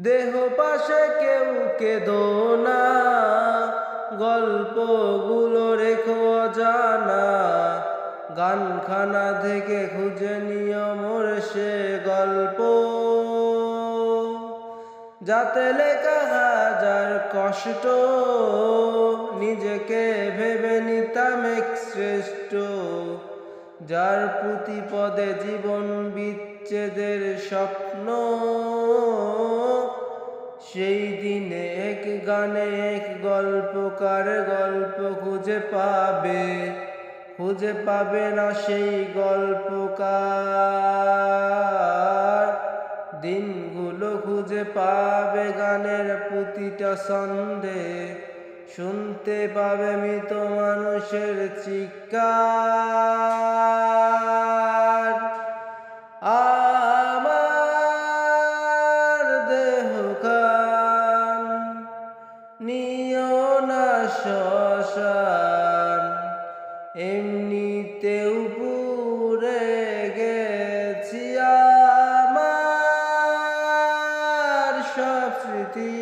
দেহ পাশে কেউ কেঁদো না, গল্পগুলো রেখো অজানা। গানখানা থেকে খুঁজে নিও মোর সে গল্প, যাতে লেখা হাজার কষ্ট। নিজেকে ভেবে নিতাম এক শ্রেষ্ঠ, যার প্রতিপদে জীবন বিচ্ছেদের স্বপ্ন। সেই দিনে এক গানে এক গল্পকার গল্প খুঁজে পাবে না সেই গল্পকার। দিনগুলো খুঁজে পাবে গানের প্রতিটা ছন্দে, শুনতে পাবে মৃত মানুষের চিৎকার। আমার দেহখান নিও না শ্মশান, এমনিতেও পুড়ে গেছি আমার সব স্মৃতি।